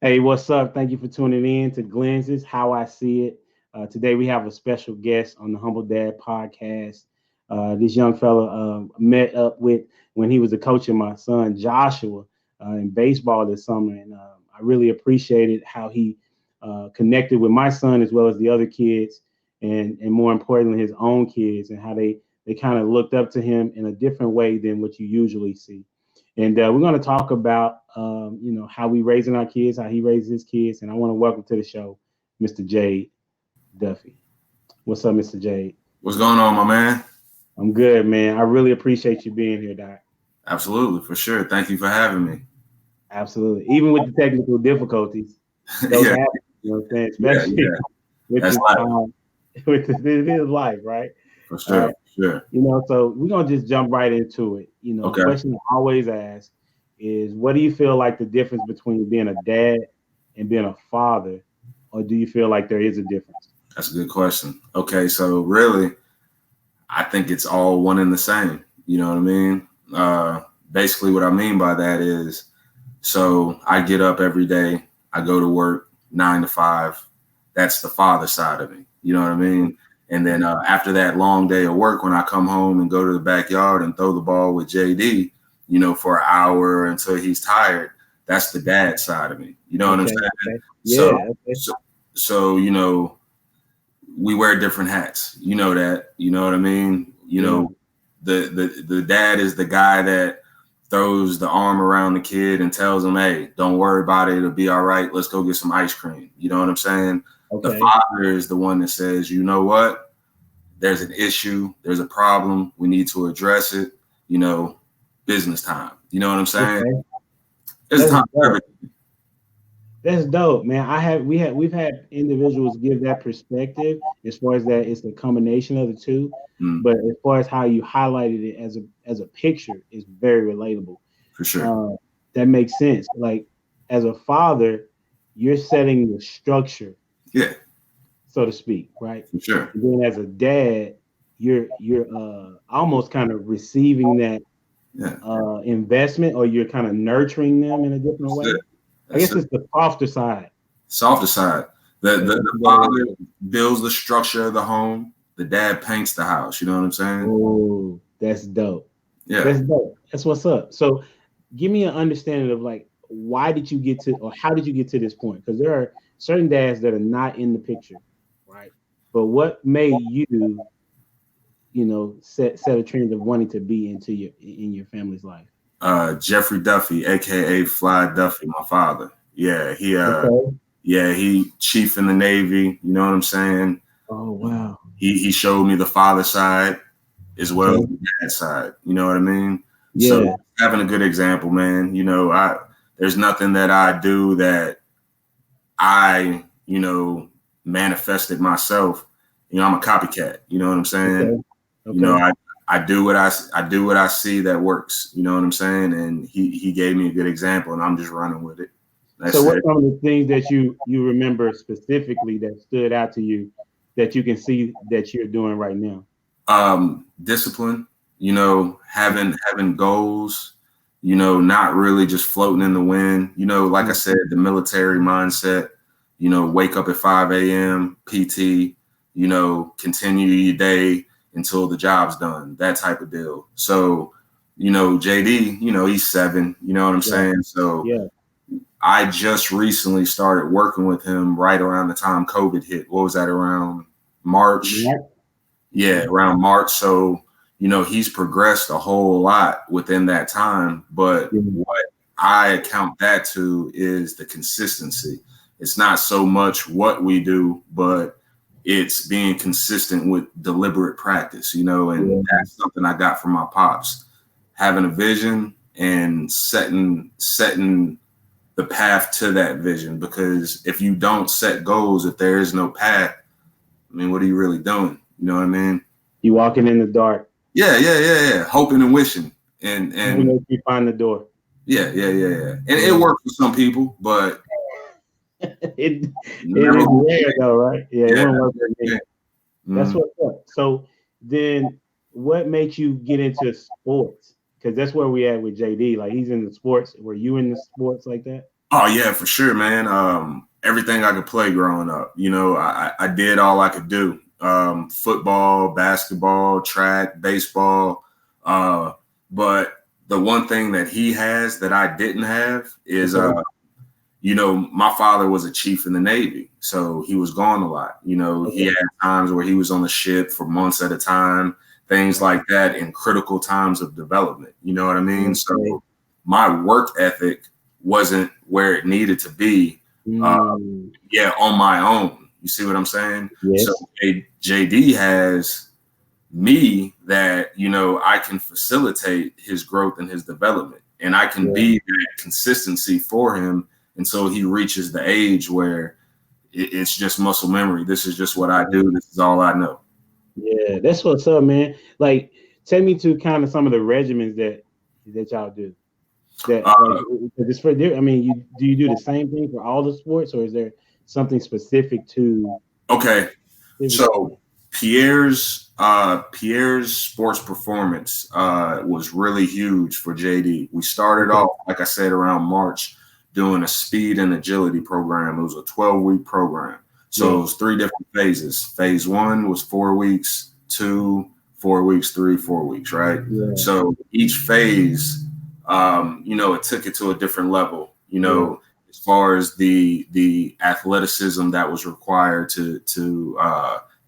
Hey, what's up? Thank you for tuning in to Glenn's How I See It. Today we have a special guest on the Humble Dad podcast. This young fella met up with when he was a coach of my son Joshua in baseball this summer, and I really appreciated how he connected with my son as well as the other kids, and more importantly his own kids, and how they kind of looked up to him in a different way than what you usually see. And we're going to talk about, how we raising our kids, how he raises his kids. And I want to welcome to the show, Mr. Jade Duffy. What's up, Mr. Jade? What's going on, my man? I'm good, man. I really appreciate you being here, Doc. Absolutely, for sure. Thank you for having me. Absolutely. Even with the technical difficulties, those Yeah, happen, you know what I'm saying? yeah, Especially yeah. with That's this life, with this, it is life, right? for All sure, right. for sure. So we're gonna just jump right into it. A Okay, question I always ask is, what do you feel like the difference between being a dad and being a father, or do you feel like there is a difference? that's a good question. Okay, so really, I think it's all one and the same. You know what I mean? Basically, what I mean by that is, so I get up every day, I go to work 9 to 5. That's the father side of me. You know what I mean? And then after that long day of work, when I come home and go to the backyard and throw the ball with JD, for an hour until he's tired, that's the dad side of me. You know what I'm Okay, saying? okay, So, yeah, okay, so, so we wear different hats. You know that. You know what I mean? yeah, The dad is the guy that throws the arm around the kid and tells him, "Hey, don't worry about it. It'll be all right. Let's go get some ice cream." You know what I'm saying? The okay, father is the one that says, "You know what? There's an issue. There's a problem. We need to address it. You know, business time." You know what I'm saying? okay. It's That's time for dope. everything. That's dope, man. We've had individuals give that perspective as far as that it's a combination of the two, Mm, but as far as how you highlighted it as a picture is very relatable. for sure. Uh, that makes sense. Like as a father, you're setting the structure, Yeah, so to speak, right? for sure. And then as a dad, you're almost kind of receiving that Yeah, investment, or you're kind of nurturing them in a different that's it. way. I That's guess it. it's the softer side. Softer side. The, Yeah, the that's the a better way to father do it. builds the structure of the home. The dad paints the house. You know what I'm saying? Oh, that's dope. Yeah. That's dope. That's what's up. So, give me an understanding of like why did you get to, or how did you get to this point? Because there are certain dads that are not in the picture, right? But what made you, set a trend of wanting to be in your family's life? Jeffrey Duffy, aka Fly Duffy, my father. Okay. He chief in the Navy. You know what I'm saying? Oh wow. He showed me the father side as well as Okay. the dad side. You know what I mean? So Yeah. having a good example, man. I there's nothing that I do that I manifested myself. I'm a copycat. You know what I'm saying? Okay. You know, Okay. I do what I do what I see that works. You know what I'm saying? And he gave me a good example, and I'm just running with it. So, That's what it. some of the things that you remember specifically that stood out to you that you can see that you're doing right now? Discipline. Having goals. Not really just floating in the wind. Like I Mm. said, the military mindset. Wake up at 5 a.m. PT. Continue your day until the job's done. That type of deal. So, JD. He's 7. You know what I'm Yeah. saying? So Yeah. I just recently started working with him right around the time COVID hit. What was that, around March? Right. Yeah, Okay. around March. So, he's progressed a whole lot within that time. But Yeah. what I account that to is the consistency. It's not so much what we do, but it's being consistent with deliberate practice, and Yeah. that's something I got from my pops. Having a vision and setting the path to that vision. Because if you don't set goals, if there is no path, I mean, what are you really doing? You know what I mean? You walking in the dark, Yeah, yeah, yeah, yeah. Hoping and wishing. hoping And that you find the door. yeah, yeah, yeah, yeah. And it Yeah. worked for some people, but it it never is who rare though, right? Yeah, it yeah, wouldn't work for me. That's mm, what's up. So then, what made you get into sports? Because that's where we at with JD. Like he's in the sports. Were you in the sports like that? Oh yeah, for sure, man. Everything I could play growing up, I did all I could do. Football, basketball, track, baseball. Uh, but the one thing that he has that I didn't have is, Okay. my father was a chief in the Navy, so he was gone a lot. He Okay. had times where he was on the ship for months at a time, things like that, in critical times of development. You know what I mean? Okay. So my work ethic wasn't where it needed to be. Uh, Mm, yeah, on my own. You see what I'm saying? So yes. JD has me that I can facilitate his growth and his development, and I can Yeah. be that consistency for him until he reaches the age where it's just muscle memory. This is just what I do. This is all I know. Yeah. That's what's up, man. Like, take me to kind of some of the regimens that y'all do. That like Uh, it's for I mean, you do the same thing for all the sports, or is there something specific to okay, specific so sport? Pierre's sports performance was really huge for JD. We started Okay. off, like I said, around March, doing a speed and agility program. It was a 12-week program. So Yeah. it was three different phases. Phase one was 4 weeks, two, 4 weeks, three, 4 weeks, right? Yeah. So each phase, it took it to a different level, Yeah. as far as the athleticism that was required to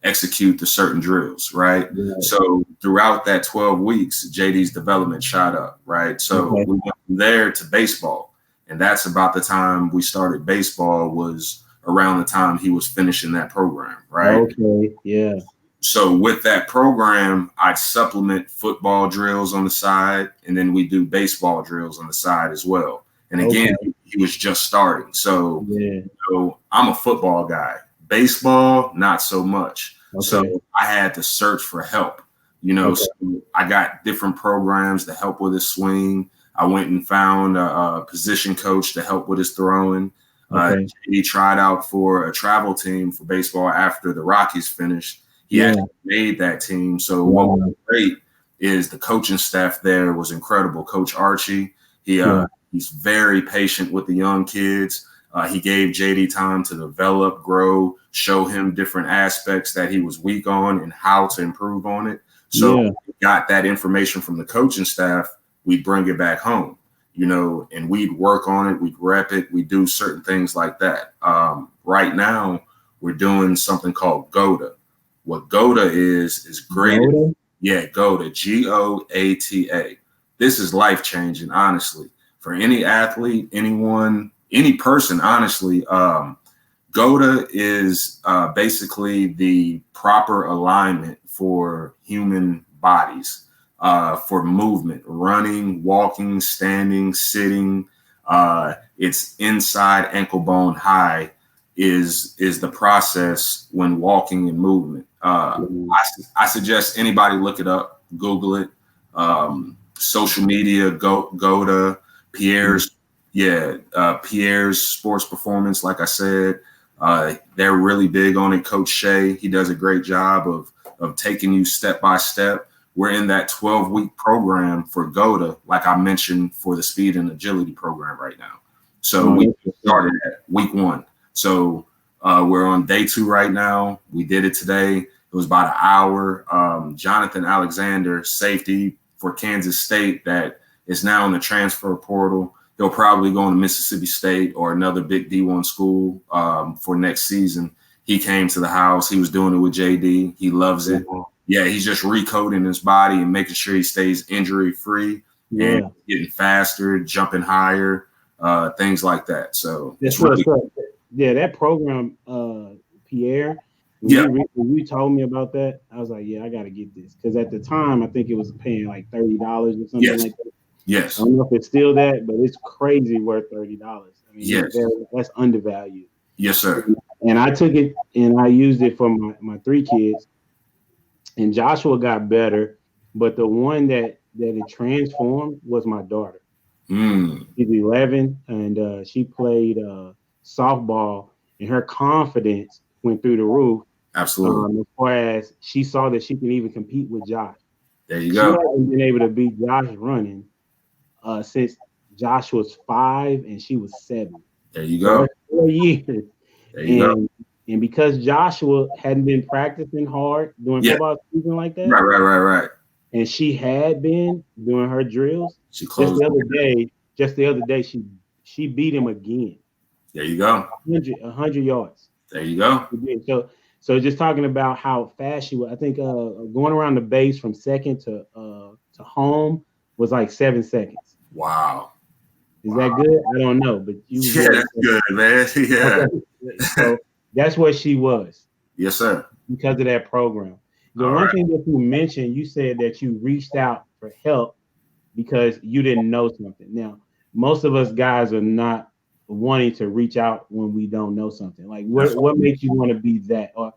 execute the certain drills, right? Yeah. So throughout that 12 weeks, JD's development shot up, right? So Okay. we went from there to baseball, and that's about the time we started baseball, was around the time he was finishing that program, right? Okay. Yeah. So with that program, I'd supplement football drills on the side, and then we do baseball drills on the side as well. And again, Okay. he was just starting. Yeah. So I'm a football guy. Baseball, not so much. So Okay. I had to search for help. Okay. So I got different programs to help with his swing. I went and found a position coach to help with his throwing. Okay. He tried out for a travel team for baseball after the Rockies finished. He Yeah. actually made that team. So what was Wow. great is the coaching staff there was incredible. Coach Archie, Yeah. he's very patient with the young kids. He gave JD time to develop, grow, show him different aspects that he was weak on and how to improve on it. So Yeah. we got that information from the coaching staff. We'd bring it back home, and we'd work on it. We'd rep it. We do certain things like that. Right now, we're doing something called GOTA. What GOTA is great. Yoda. Yeah, GOTA, GOATA. This is life changing, honestly, for any athlete, anyone, any person. Honestly, GOTA is basically the proper alignment for human bodies, for movement, running, walking, standing, sitting. It's inside ankle bone high is the process when walking and movement. I suggest anybody look it up, Google it. Social media, GOTA, Mm. Pierre's, Pierre's sports performance. Like I said, they're really big on it. Coach Shea, he does a great job of taking you step by step. We're in that 12-week program for GOTA, like I mentioned, for the speed and agility program right now. So Oh, we that's what's up. started at week one. So we're on day two right now. We did it today. It was about an hour. Jonathan Alexander, safety for Kansas State, that is now in the transfer portal. He'll probably go to Mississippi State or another big D1 school for next season. He came to the house. He was doing it with JD. He loves it. Wow. Yeah, he's just recoding his body and making sure he stays injury free and Yeah. getting faster, jumping higher, things like that. So That's it's what's really, up. Yeah, that program, Pierre, yeah, when you told me about that, I was like, yeah, I gotta get this. Because at the time I think it was paying like $30 or something yes, like that. I yes, don't know if it's still that, but it's crazy worth $30. I mean, yes, that's undervalued. yes, sir. And I took it and I used it for my three kids, and Joshua got better, but the one that it transformed was my daughter. Mm, She's 11, and she played softball, and her confidence went through the roof. absolutely. As far as she saw that she can even compete with Josh. There you She go. hasn't been able to beat Josh running since Josh was 5 and she was 7. There you go. 4 years. There you go. And because Joshua hadn't been practicing hard during football season like that, right. And she had been doing her drills. She closed. Just the other day, she beat him again. There you go. 100 yards. There you go. So just talking about how fast she was. I think going around the base from second to home was like 7 seconds. Wow. Is that good? I don't know, but that's good, man. Yeah. So that's what she was. Yes, sir. Because of that program. The one thing that you mentioned, you said that you reached out for help because you didn't know something. Now, most of us guys are not wanting to reach out when we don't know something. Like, what makes you want to be that, or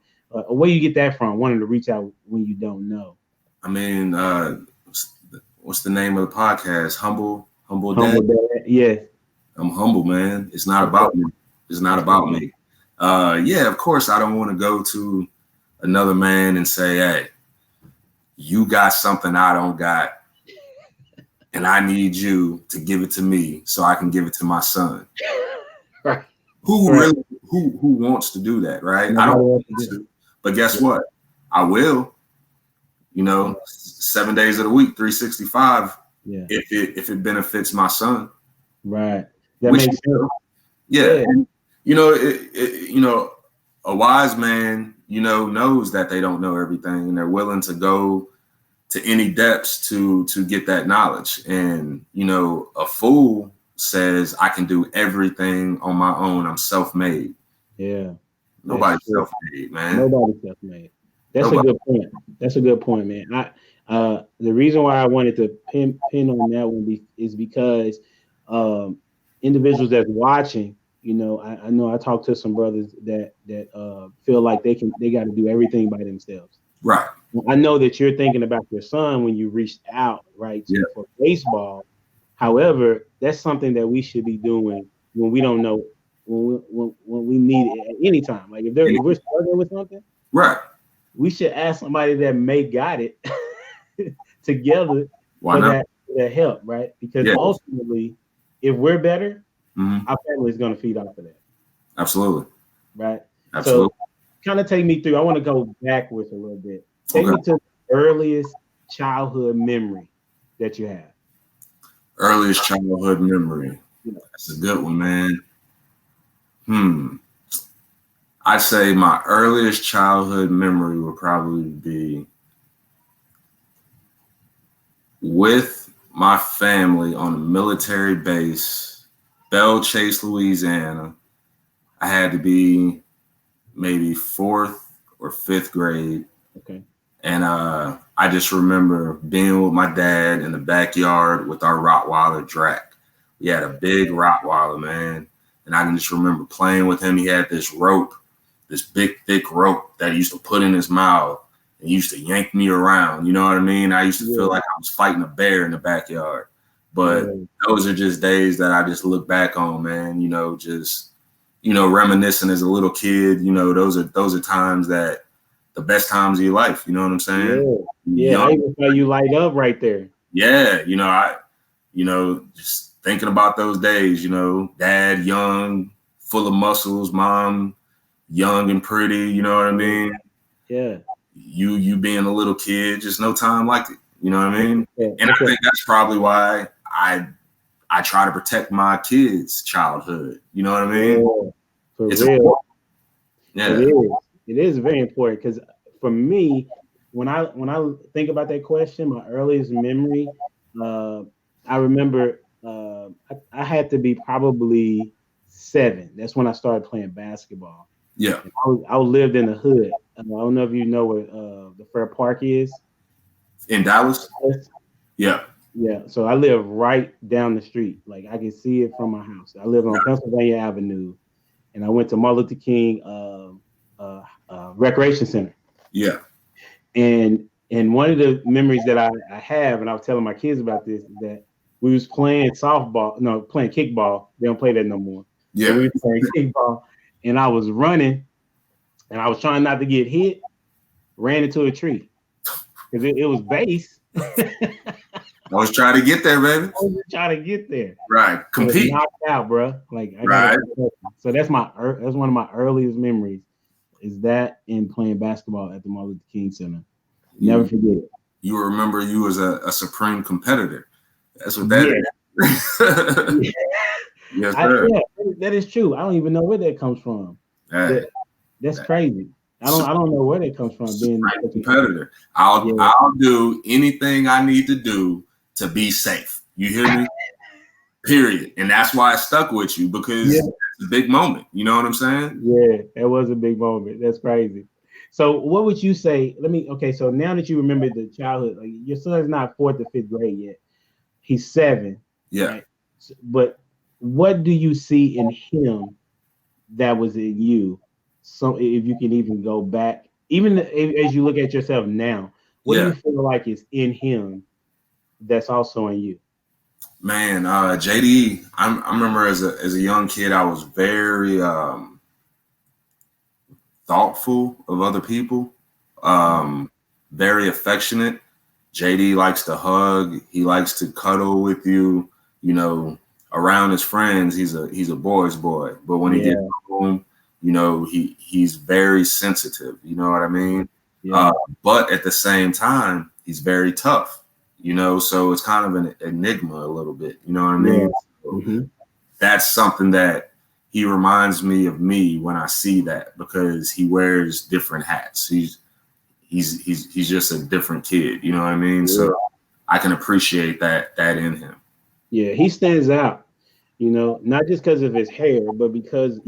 where you get that from? Wanting to reach out when you don't know. I mean, what's the name of the podcast? Humble Dad. Yeah. I'm humble, man. It's not about me. It's not about me. Yeah, of course, I don't want to go to another man and say, hey, you got something I don't got, and I need you to give it to me so I can give it to my son. Right. Who wants to do that, right? I don't want to, but guess what? I will. 7 days of the week, 365. Yeah. If it benefits my son. Right. That makes sense. Yeah. And, a wise man, knows that they don't know everything, and they're willing to go to any depths to get that knowledge. And, a fool says, I can do everything on my own. I'm self-made. Yeah. Nobody's self-made, man. Nobody's self-made. That's a good point. That's a good point, man. The reason why I wanted to pin on that one is because individuals that's watching, I know I talked to some brothers that feel like they got to do everything by themselves. Right. I know that you're thinking about your son when you reached out, right, for baseball. However, that's something that we should be doing when we don't know, when we need it at any time. Like if we're struggling with something, right, we should ask somebody that may got it together for that help, right? Because ultimately, if we're better, our family is going to feed off of that. Absolutely. Right. Absolutely. So, kind of take me through. I want to go backwards a little bit. Take me to the earliest childhood memory that you have. Earliest childhood memory. That's a good one, man. I'd say my earliest childhood memory would probably be with my family on a military base, Belle Chase, Louisiana. I had to be maybe 4th or 5th grade. Okay. And I just remember being with my dad in the backyard with our Rottweiler Drac. We had a big Rottweiler, man. And I can just remember playing with him. He had this rope, this big, thick rope that he used to put in his mouth and he used to yank me around. You know what I mean? I used to feel like I was fighting a bear in the backyard. But those are just days that I just look back on, man, reminiscing as a little kid. Those are times that the best times of your life. You know what I'm saying? Yeah. I even saw you light up right there. Yeah. Just thinking about those days, dad young, full of muscles, mom young and pretty, you know what I mean? Yeah. You being a little kid, just no time like it. You know what I mean? Yeah. And I think that's probably why I try to protect my kids' childhood. You know what I mean? For it's real. Important. Yeah. It is very important because for me, when I think about that question, my earliest memory, I remember I had to be probably 7. That's when I started playing basketball. Yeah. I lived in the hood. I don't know if you know where the Fair Park is. In Dallas? Yeah. Yeah. So I live right down the street. Like I can see it from my house. I live on Pennsylvania Avenue, and I went to Martin Luther King Recreation Center. Yeah. And one of the memories that I have, and I was telling my kids about this, is that we was playing playing kickball. They don't play that no more. Yeah. So we were playing kickball, and I was running, and I was trying not to get hit, ran into a tree. Because it was base. I was trying to get there, baby. I was just trying to get there. Right. Compete. Knocked out, bro. Like I right. So that's one of my earliest memories. Is that in playing basketball at the Martin Luther King Center? Never forget it. You remember you was a supreme competitor. That's what that is. Yes, sir. That is true. I don't even know where that comes from. That's crazy. I don't know where that comes from. Being a competitor. I'll do anything I need to do to be safe. You hear me? Period. And that's why I stuck with you, because it's a big moment. You know what I'm saying? Yeah, that was a big moment. That's crazy. So what would you say? So now that you remember the childhood, like your son's not 4th or 5th grade yet. He's 7. Yeah. Right? But what do you see in him that was in you? So if you can even go back, even as you look at yourself now, what do you feel like is in him that's also in you? Man, JD, I remember as a young kid, I was very thoughtful of other people, very affectionate. JD likes to hug. He likes to cuddle with you. You know, around his friends, he's a boy's boy. But when he gets home, you know, he's very sensitive. You know what I mean? Yeah. But at the same time, he's very tough. You know, so it's kind of an enigma a little bit. You know what I mean? Yeah. So that's something that he reminds me of me when I see that, because he wears different hats. He's just a different kid. You know what I mean? Yeah. So I can appreciate that in him. Yeah, he stands out. You know, not just because of his hair, but because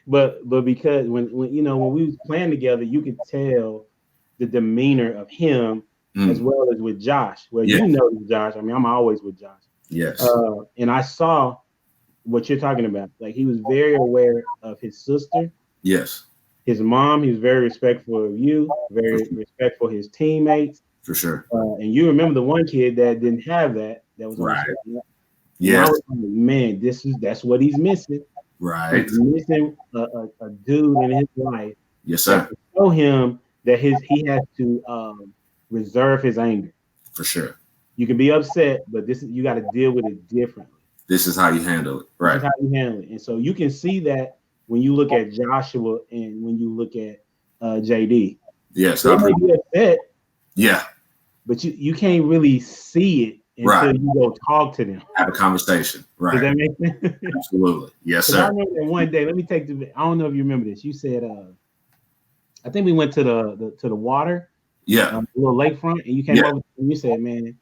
but because when we was playing together, you could tell the demeanor of him. As well as with Josh. Well, you know Josh. I mean, I'm always with Josh. Yes. And I saw what you're talking about. Like, he was very aware of his sister. Yes. His mom. He was very respectful of you. Very respectful of his teammates. For sure. And you remember the one kid that didn't have that. That was right. Yeah. Man, that's what he's missing. Right. He's missing a dude in his life. Yes, sir. To show him that he has to reserve his anger. For sure. You can be upset, but you got to deal with it differently. This is how you handle it. Right. This is how you handle it. And so you can see that when you look at Joshua and when you look at JD. Yes. They may be upset. Yeah. But you can't really see it until you go talk to them. Have a conversation. Right. Does that make sense? Absolutely. Yes, sir. I remember that one day, I don't know if you remember this. You said, I think we went to the water. Yeah. A little lakefront, and you came over and you said, man,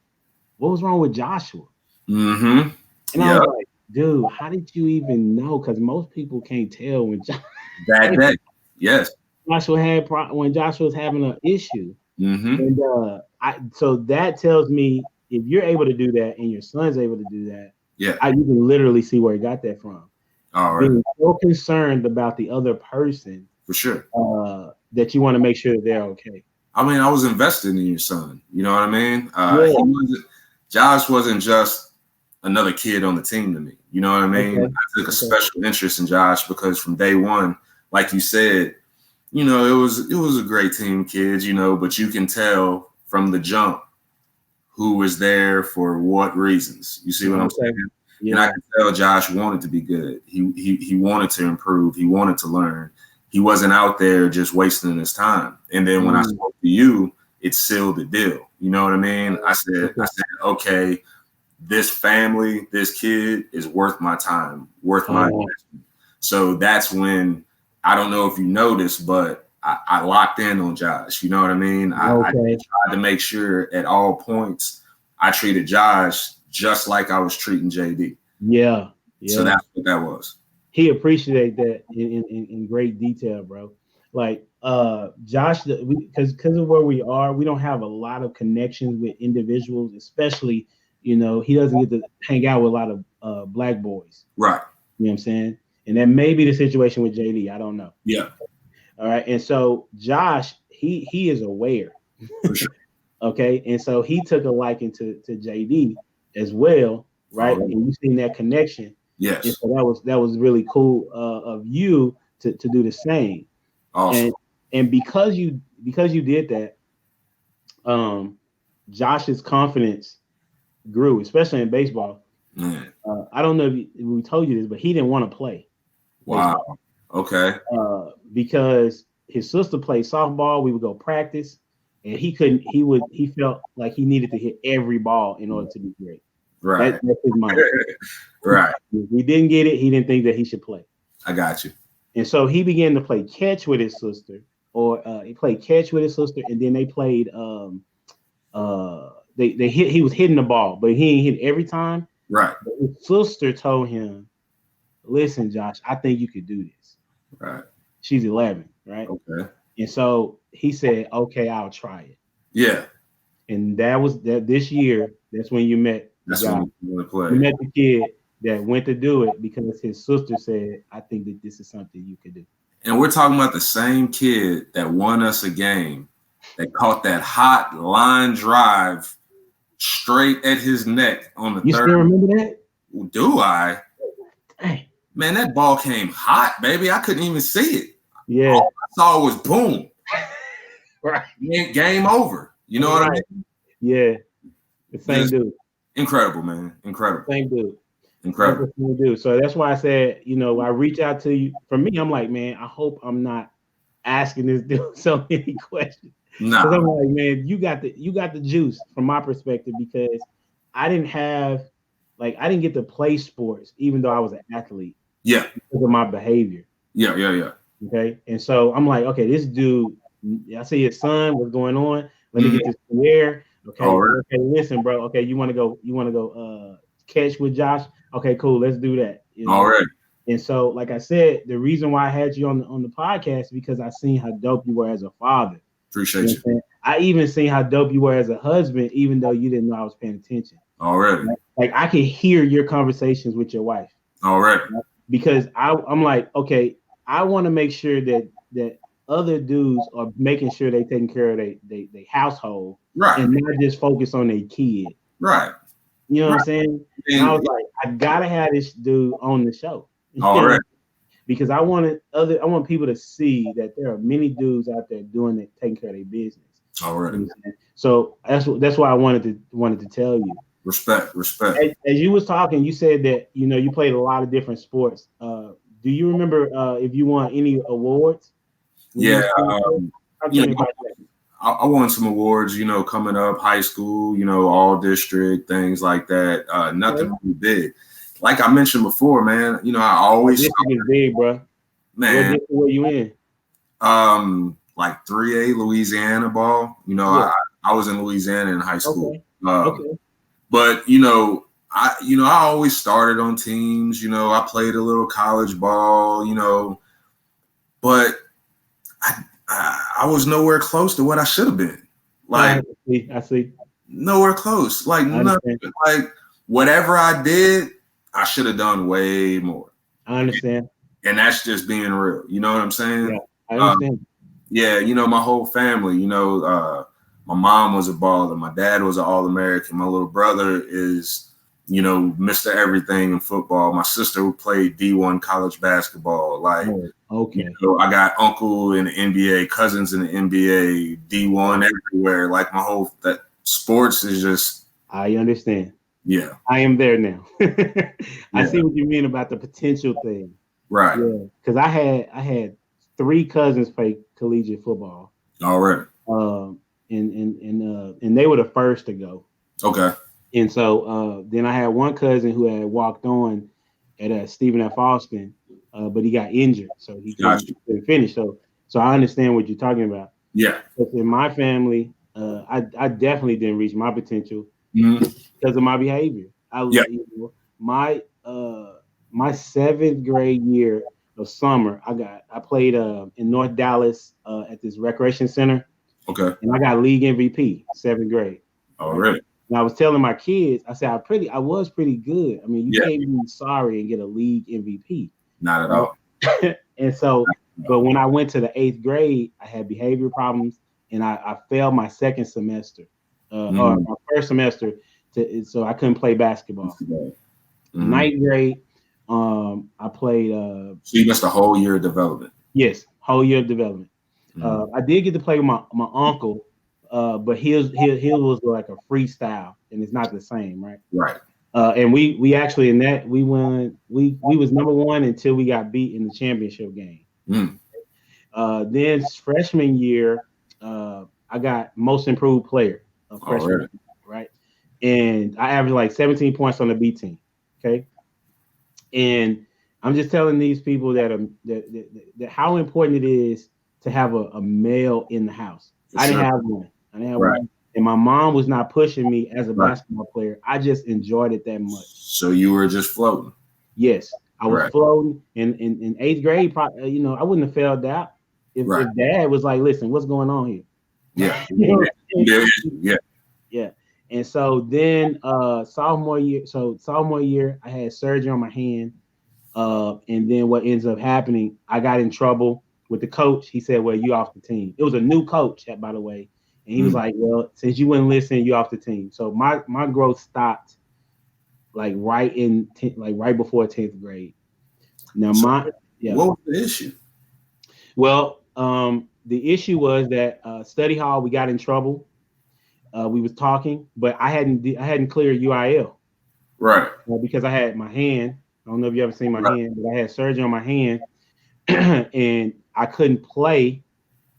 what was wrong with Joshua? Mm-hmm. And I was like, dude, how did you even know? Because most people can't tell when that day. Yes. When Joshua was having an issue. Mm-hmm. And so that tells me, if you're able to do that and your son's able to do that, you can literally see where he got that from. All right. Being so concerned about the other person. For sure. That you want to make sure that they're okay. I mean, I was invested in your son. You know what I mean? Josh wasn't just another kid on the team to me. You know what I mean? Okay. I took a special interest in Josh because from day one, like you said, you know, it was a great team, kids, you know, but you can tell from the jump who was there for what reasons. You see what I'm saying? Yeah. And I can tell Josh wanted to be good. He wanted to improve. He wanted to learn. He wasn't out there just wasting his time. And then when I spoke to you, it sealed the deal. You know what I mean? I said, okay, this family, this kid is worth my time, worth my investment. So that's when, I don't know if you noticed, but I locked in on Josh. You know what I mean? I tried to make sure at all points I treated Josh just like I was treating JD. Yeah. So that's what that was. He appreciated that in great detail, bro. Like Josh, because of where we are, we don't have a lot of connections with individuals, especially, you know, he doesn't get to hang out with a lot of black boys. Right. You know what I'm saying? And that may be the situation with JD. I don't know. Yeah. All right. And so Josh, he is aware. For sure. Okay. And so he took a liking to JD as well. Right. And you seen that connection. Yes. And so that was really cool of you to do the same. Awesome. And because you did that, Josh's confidence grew, especially in baseball. Man. I don't know if we told you this, but he didn't want to play. Wow. Baseball. Okay. Because his sister played softball, we would go practice, and he couldn't. He felt like he needed to hit every ball in order to be great. Right. That's his mind. Right. If he didn't get it, he didn't think that he should play. I got you. And so he began to play catch with his sister, or he played catch with his sister, and then they played. They hit. He was hitting the ball, but he didn't hit every time. Right. But his sister told him, "Listen, Josh, I think you could do this." Right. She's 11, right? Okay. And so he said, "Okay, I'll try it." Yeah. And that was that. This year, that's when you met. That's when you want to play. You met the kid that went to do it because his sister said, "I think that this is something you could do." And we're talking about the same kid that won us a game, that caught that hot line drive straight at his neck on the You third. still remember that? Do I? Dang. Man, that ball came hot, baby. I couldn't even see it. Yeah. All I saw was boom. Right. Game over. You know what I mean? Yeah. The same Just dude. Incredible, man. Incredible. Same dude. Incredible. That's what we do. So that's why I said, I reach out to you. For me, I'm like, man, I hope I'm not asking this dude so many questions. No. Because I'm like, man, you got the juice from my perspective, because I didn't get to play sports even though I was an athlete. Yeah. Because of my behavior. Yeah. Okay. And so I'm like, okay, this dude, I see his son, what's going on? Let me get this in the air. Okay. Right. Okay, listen, bro. Okay, you want to go catch with Josh? Okay, cool. Let's do that. All right. And so, like I said, the reason why I had you on the podcast is because I seen how dope you were as a father. Appreciate you. I even seen how dope you were as a husband, even though you didn't know I was paying attention. Already. Like I could hear your conversations with your wife. Already. Because I'm like, okay, I want to make sure that other dudes are making sure they taking care of their household, right, and not just focus on their kid. Right. You know what I'm saying? And I was like, I gotta have this dude on the show. All right. Because I want people to see that there are many dudes out there doing it, taking care of their business. All right. You know, so that's why I wanted to tell you. Respect. As you was talking, you said that you played a lot of different sports. Do you remember if you won any awards? Yeah. I won some awards, coming up, high school, all district, things like that. Nothing really big. Like I mentioned before, man, I always this is big, bro. Man, where you in? Like 3A Louisiana ball. I was in Louisiana in high school. Okay. But I always started on teams. I played a little college ball. But I was nowhere close to what I should have been. Like I see. Nowhere close. Like nothing. Like whatever I did, I should have done way more. I understand. And that's just being real. You know what I'm saying? Yeah, I understand. My whole family. My mom was a baller. My dad was an All-American. My little brother is, Mr. Everything in football. My sister played D1 college basketball. Like, okay. I got uncle in the NBA, cousins in the NBA, D1 everywhere. Like that sports is just. I understand. Yeah. I am there now. I see what you mean about the potential thing. Right. Yeah. Because I had 3 cousins play collegiate football. All right. And they were the first to go. Okay. And so then I had one cousin who had walked on at Stephen F. Austin, but he got injured, so he couldn't finish. So I understand what you're talking about. Yeah. Because in my family, I definitely didn't reach my potential because of my behavior. My 7th grade year of summer, I played in North Dallas at this recreation center. Okay. And I got league MVP, 7th grade. All right. And I was telling my kids, I said, I was pretty good. I mean, you can't be sorry and get a league MVP. Not at all. And so, but when I went to the 8th grade, I had behavior problems, and I failed my second semester, or my first semester, so I couldn't play basketball. 9th grade, I played. So you missed a whole year of development. Yes, whole year of development. I did get to play with my uncle but his was like a freestyle, and it's not the same, right? Right. And we actually in that we won. We was number one until we got beat in the championship game. Mm. Then freshman year, I got most improved player of freshman, right? And I averaged like 17 points on the B team. Okay, and I'm just telling these people that how important it is to have a male in the house. I didn't have one. I didn't have one. And my mom was not pushing me as a basketball player. I just enjoyed it that much. So you were just floating. Yes, I was floating. In eighth grade, probably, I wouldn't have failed out if Dad was like, "Listen, what's going on here?" Yeah. Yeah. And so then sophomore year, I had surgery on my hand. And then what ends up happening, I got in trouble with the coach. He said, "Well, you off the team." It was a new coach, by the way. And he was like, "Well, since you wouldn't listen, you off the team." So my growth stopped like right before 10th grade. Now what was the issue? Well, the issue was that study hall, we got in trouble. We was talking, but I hadn't cleared UIL. Right. Because I had my hand. I don't know if you ever seen my hand, but I had surgery on my hand and I couldn't play.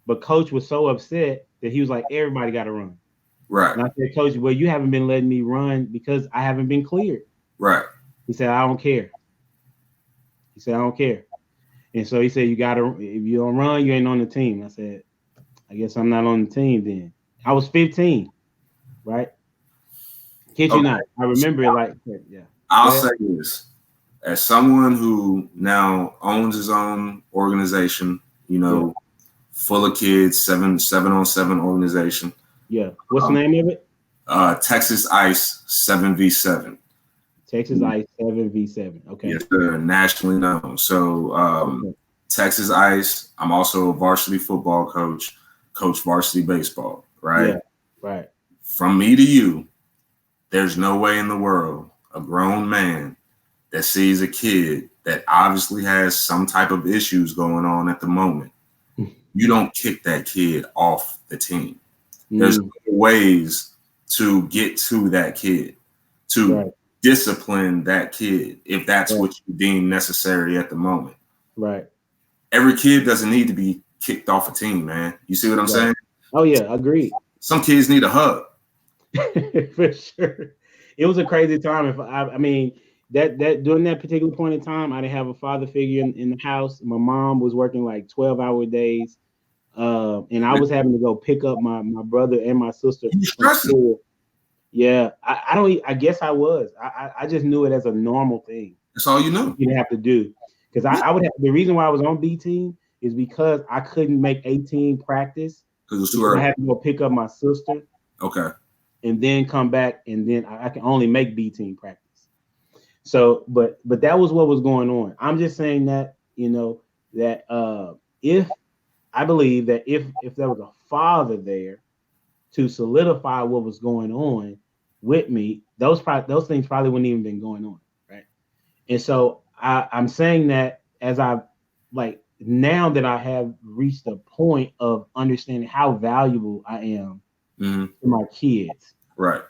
But coach was so upset that he was like, "Everybody got to run." Right. And I said, "Coach, well, you haven't been letting me run because I haven't been cleared." Right. He said, "I don't care." He said, "I don't care." And so he said, "You got to, if you don't run, you ain't on the team." I said, "I guess I'm not on the team then." I was 15, right? Kid you not. I remember it like, yeah. I'll say this. As someone who now owns his own organization, full of kids, 7-on-7 organization. Yeah. What's the name of it? Texas Ice 7v7. Texas Ice 7v7. Okay. Yes, they're nationally known. So Texas Ice, I'm also a varsity football coach varsity baseball, right? Yeah, right. From me to you, there's no way in the world a grown man that sees a kid that obviously has some type of issues going on at the moment, you don't kick that kid off the team. There's ways to get to that kid, to discipline that kid if that's what you deem necessary at the moment. Right. Every kid doesn't need to be kicked off a team, man. You see what I'm saying? Oh, yeah, agreed. Some kids need a hug. For sure. It was a crazy time. I mean, that during that particular point in time, I didn't have a father figure in the house. My mom was working like 12-hour days. And I was having to go pick up my brother and my sister from school. Yeah, I guess I was. I just knew it as a normal thing. That's all you knew. You didn't have to do. Because I would have, the reason why I was on B team is because I couldn't make 18 practice. Because it was too early. I had to go pick up my sister. Okay. And then come back, and then I can only make B team practice. So, but that was what was going on. I'm just saying that, that if I believe that if there was a father there to solidify what was going on with me, those things probably wouldn't even been going on, right? And so I'm saying that as now that I have reached a point of understanding how valuable I am to my kids, right?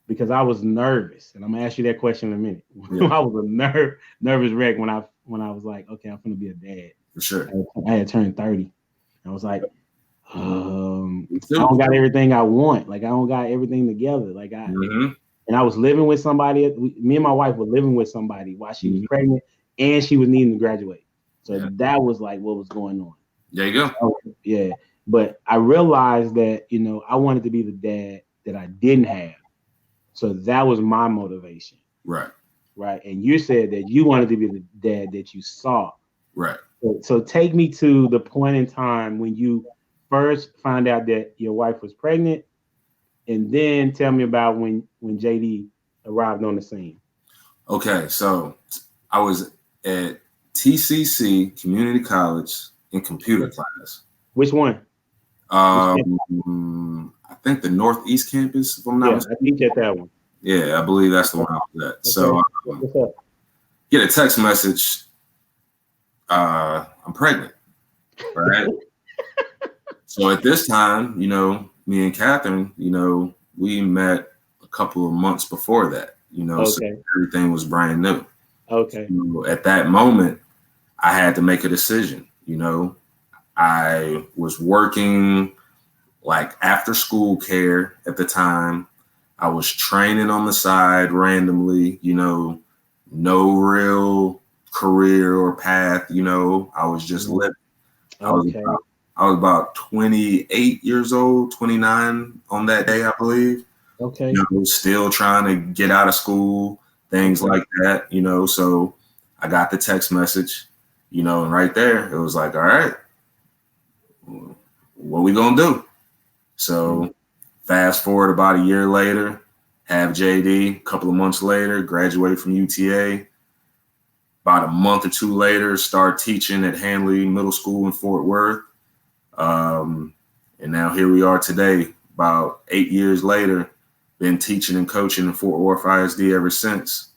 Because I was nervous, and I'm gonna ask you that question in a minute. Yeah. I was a nervous wreck when I was like, okay, I'm gonna be a dad. For sure. I had turned 30. I was like, I don't got everything I want. Like I don't got everything together. Like and I was living with somebody. Me and my wife were living with somebody while she was pregnant, and she was needing to graduate. So that was like what was going on. There you go. Yeah. But I realized that, I wanted to be the dad that I didn't have. So that was my motivation. Right. Right. And you said that you wanted to be the dad that you saw. Right. So take me to the point in time when you first found out that your wife was pregnant, and then tell me about when Jade arrived on the scene. Okay. So I was at TCC Community College in computer class. Which one? I think the Northeast campus, if I'm not mistaken. I think at that one. Yeah, I believe that's the one I was at. Okay. So get a text message. I'm pregnant. Right. So at this time, me and Catherine, we met a couple of months before that, so Okay. everything was brand new. Okay. At that moment, I had to make a decision. I was working like after school care at the time. I was training on the side randomly, no real career or path, I was just living. I was Okay. about, I was about 28 years old, 29 on that day, I believe. Okay. Still trying to get out of school, things Okay. like that, so I got the text message, and right there it was like, all right, what we gonna do? So fast forward about a year later, have JD. A couple of months later, graduated from UTA. About a month or two later, start teaching at Hanley Middle School in Fort Worth. And now here we are today, about 8 years later, been teaching and coaching in Fort Worth ISD ever since,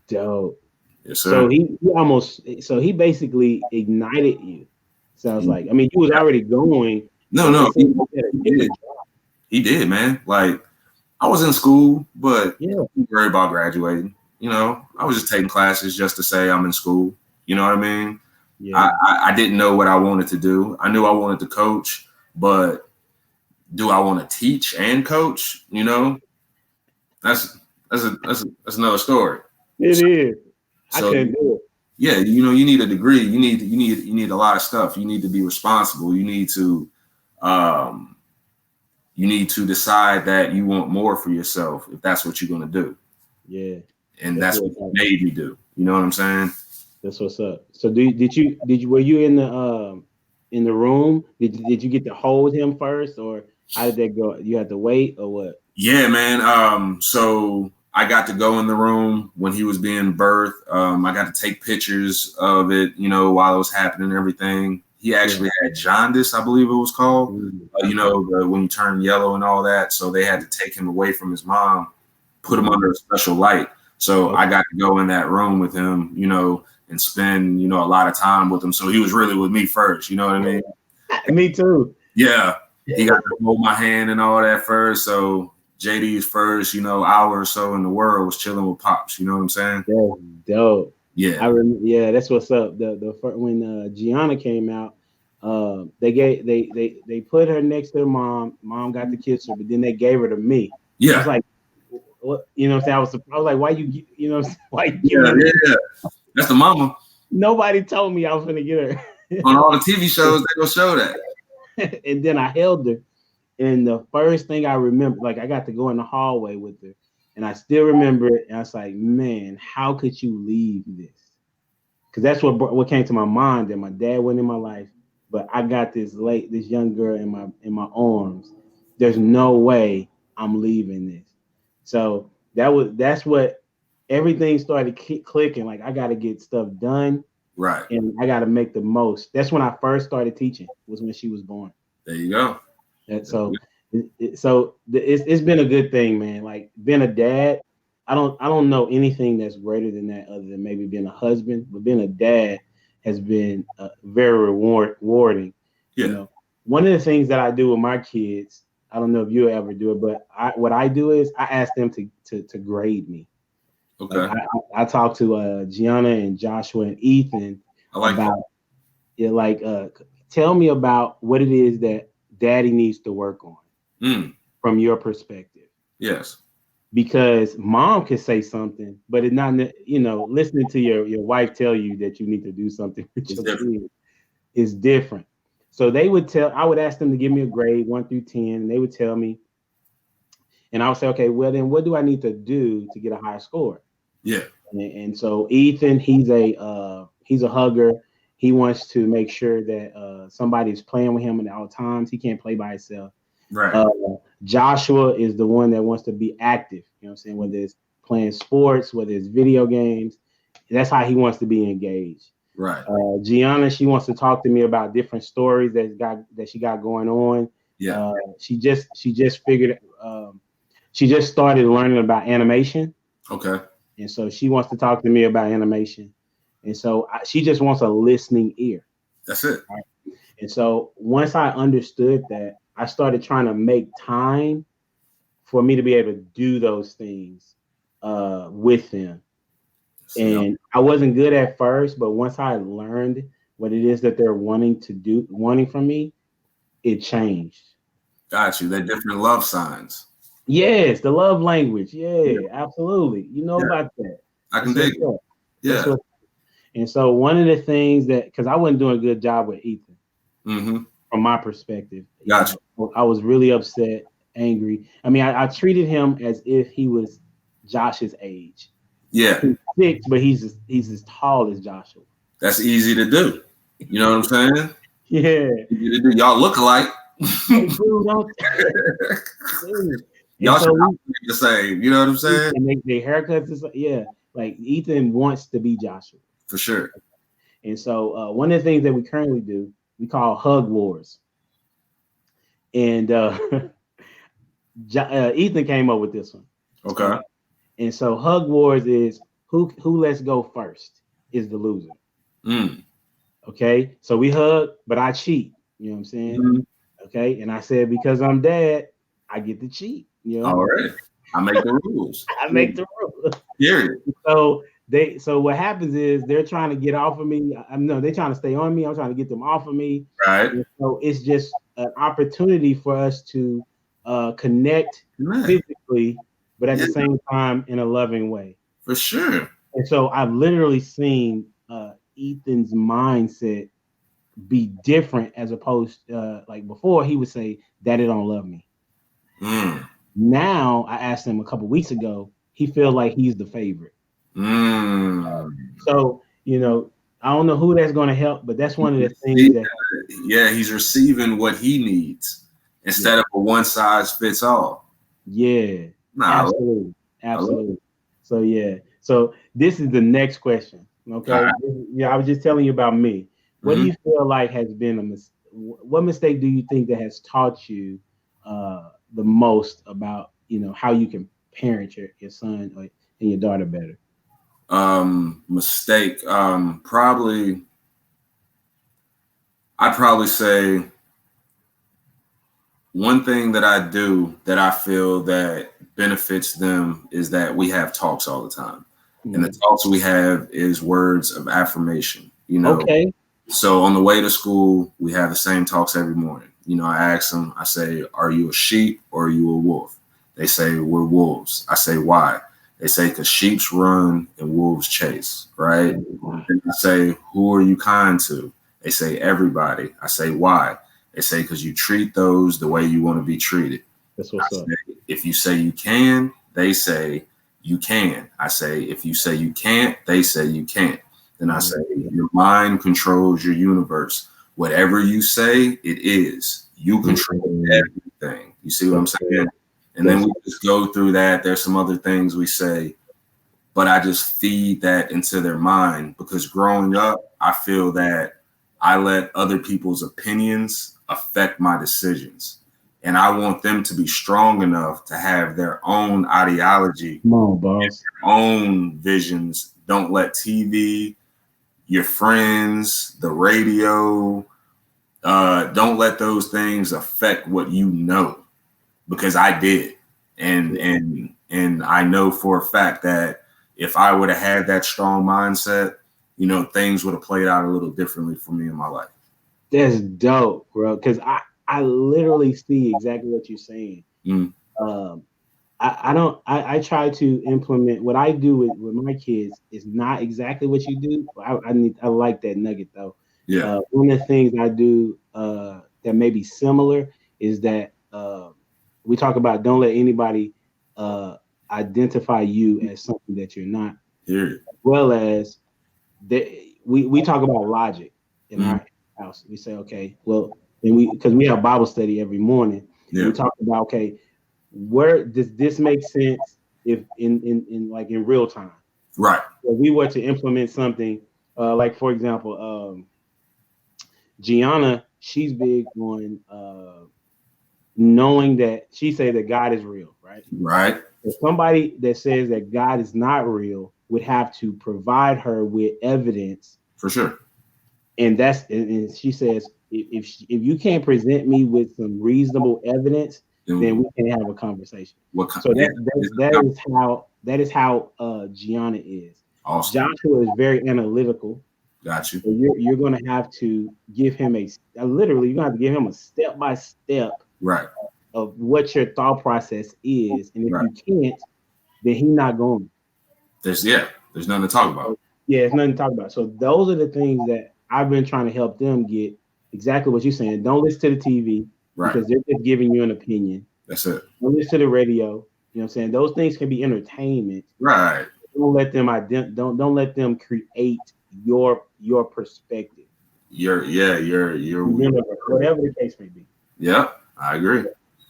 Dope. Yes, So sir. he basically ignited you. Sounds like. I mean, you was already going, No, but no, it seems like you had a he different did. He did, man. Like, I was in school, but Yeah. I worried about graduating. I was just taking classes just to say I'm in school. You know what I mean? Yeah. I didn't know what I wanted to do. I knew I wanted to coach, but do I want to teach and coach? That's that's another story. It is. I So couldn't do it. yeah, you need a degree. You need a lot of stuff. You need to be responsible. Um, you need to decide that you want more for yourself if that's what you're going to do. Yeah. And That's that's what what you made me do. You know what I'm saying? that's what's up. So did you were you in the room? Did you get to hold him first, or how did that go? You had to wait or what? Yeah, man. So I got to go in the room when he was being birthed. I got to take pictures of it, while it was happening and everything. He actually had jaundice, I believe it was called. When you turn yellow and all that. So they had to take him away from his mom, put him under a special light. So I got to go in that room with him, and spend, a lot of time with him. So he was really with me first. You know what I mean? Me too. Yeah. He got to hold my hand and all that first. So JD's first, hour or so in the world was chilling with Pops. You know what I'm saying? That's dope. Yeah. Yeah, that's what's up. The first, when Gianna came out, they put her next to her mom. Mom got to kiss her, but then they gave her to me. Yeah. I was like, what? You know what I'm saying? I was like, why why you give Yeah, me? yeah. That's the mama. Nobody told me I was gonna get her. On all the TV shows, they will show that. And then I held her. And the first thing I remember, like I got to go in the hallway with her, and I still remember it. And I was like, man, how could you leave this? Because that's what came to my mind. That my dad wasn't in my life, but I got this young girl in my arms. There's no way I'm leaving this. So that's what everything started clicking. Like I got to get stuff done, Right. and I got to make the most. That's when I first started teaching. Was when she was born. There you go. And so, it's been a good thing, man. Like being a dad, I don't know anything that's greater than that, other than maybe being a husband. But being a dad has been very rewarding. Yeah. One of the things that I do with my kids, I don't know if you ever do it, but what I do is I ask them to grade me. Okay. Like I talk to Gianna and Joshua and Ethan about it. Like, tell me about what it is that Daddy needs to work on from your perspective. Yes. Because mom can say something, but it's not, listening to your wife tell you that you need to do something with your kid is different. So I would ask them to give me a grade 1 through 10, and they would tell me, and I would say, okay, well then what do I need to do to get a higher score? Yeah. And so Ethan, he's a hugger. He wants to make sure that somebody's playing with him at all times. He can't play by himself. Right. Joshua is the one that wants to be active. You know what I'm saying? Whether it's playing sports, whether it's video games, that's how he wants to be engaged. Right. Gianna, she wants to talk to me about different stories that she got going on. Yeah. She just figured. She just started learning about animation. Okay. And so she wants to talk to me about animation. And so she just wants a listening ear. That's it. Right? And so once I understood that, I started trying to make time for me to be able to do those things with them. Yep. And I wasn't good at first, but once I learned what it is that they're wanting from me, it changed. Got you. They're different love signs. Yes, the love language. Yeah. Yeah, absolutely. You know Yeah. about that. I can That's dig it. what's up. That's Yeah. what. And so one of the things that, because I wasn't doing a good job with Ethan, Mm-hmm. from my perspective, Got you. I was really upset, angry. I mean, I treated him as if he was Josh's age. Yeah. He's 6, but he's as tall as Joshua. That's easy to do. You know what I'm saying? Yeah. Easy to do. Y'all look alike. Hey, dude, don't. Dude. And Y'all should so be the same. You know what I'm saying? and they haircuts and stuff. Yeah, like Ethan wants to be Joshua. For sure. And so one of the things that we currently do, we call hug wars. And Ethan came up with this one. Okay. And so hug wars is who lets go first is the loser. Mm. Okay, so we hug, but I cheat. You know what I'm saying? Mm-hmm. Okay, and I said because I'm dad, I get to cheat. You know, All right. I make the rules. I make the rules. Period. So what happens is they're trying to get off of me. They're trying to stay on me. I'm trying to get them off of me. Right. And so it's just an opportunity for us to connect physically, but at the same time in a loving way. For sure. And so I've literally seen Ethan's mindset be different as opposed like before he would say, Daddy don't love me. Mm. Now I asked him a couple weeks ago, he feels like he's the favorite. So, I don't know who that's going to help, but that's one of the things that. Yeah, he's receiving what he needs instead of a one size fits all. Yeah, absolutely. So, yeah. So this is the next question. Okay. Right. Yeah, I was just telling you about me. What do you feel like has been a mistake? What mistake do you think that has taught you the most about, how you can parent your son and your daughter better? Mistake. I'd probably say one thing that I do that I feel that benefits them is that we have talks all the time. Mm-hmm. And the talks we have is words of affirmation, Okay. So on the way to school, we have the same talks every morning. I ask them, I say, are you a sheep or are you a wolf? They say, we're wolves. I say, why? They say, because sheeps run and wolves chase, right? And I say, who are you kind to? They say, everybody. I say, why? They say, because you treat those the way you want to be treated. That's what's up. If you say you can, they say you can. I say, if you say you can't, they say you can't. Then I say, your mind controls your universe. Whatever you say, it is. You control everything. You see what I'm saying? And then we just go through that. There's some other things we say, but I just feed that into their mind because growing up, I feel that I let other people's opinions affect my decisions. And I want them to be strong enough to have their own ideology, their own visions. Don't let TV, your friends, the radio, don't let those things affect what you know. Because I did, and I know for a fact that if I would have had that strong mindset, things would have played out a little differently for me in my life. That's dope, bro. Because I literally see exactly what you're saying. I try to implement what I do with my kids is not exactly what you do. I like that nugget though. Yeah. One of the things I do that may be similar is that. We talk about don't let anybody identify you as something that you're not. Yeah. As well as we talk about logic in our house. We say, okay, well, because we have Bible study every morning. Yeah. We talk about, okay, where does this make sense if in real time? Right. If we were to implement something, like for example, Gianna, she's big on knowing that she say that God is real, right? Right. If somebody that says that God is not real would have to provide her with evidence. For sure. and she says, if you can't present me with some reasonable evidence, then we can have a conversation. So that is how Gianna is. Awesome. Joshua is very analytical. Got you. So you're going to have to give him literally, you're going to have to give him a step by step Right. of what your thought process is, and if Right. you can't, then he's not going. There's nothing to talk about. Yeah, it's nothing to talk about. So those are the things that I've been trying to help them get. Exactly what you're saying. Don't listen to the TV because they're just giving you an opinion. That's it. Don't listen to the radio. You know what I'm saying? Those things can be entertainment. Right. Don't let them don't let them create your perspective. Your whatever the case may be. Yeah, I agree.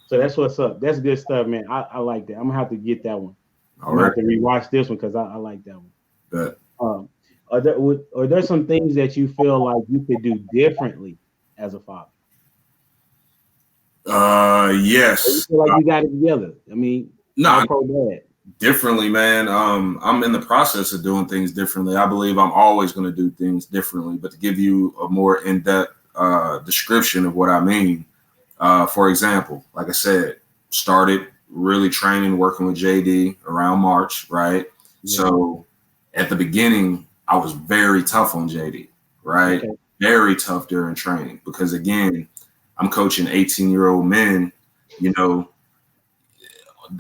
So that's what's up. That's good stuff, man. I like that. I'm gonna have to get that one. I'm gonna have to rewatch this one because I like that one. But are there some things that you feel like you could do differently as a father? Yes. You feel like you got it together. I mean, no, pro-dad. Differently, man. I'm in the process of doing things differently. I believe I'm always going to do things differently, but to give you a more in-depth description of what I mean, for example, like I said, started really training, working with Jade around March, right? Yeah. So at the beginning, I was very tough on Jade, right? Okay. Very tough during training because, again, I'm coaching 18-year-old men, you know,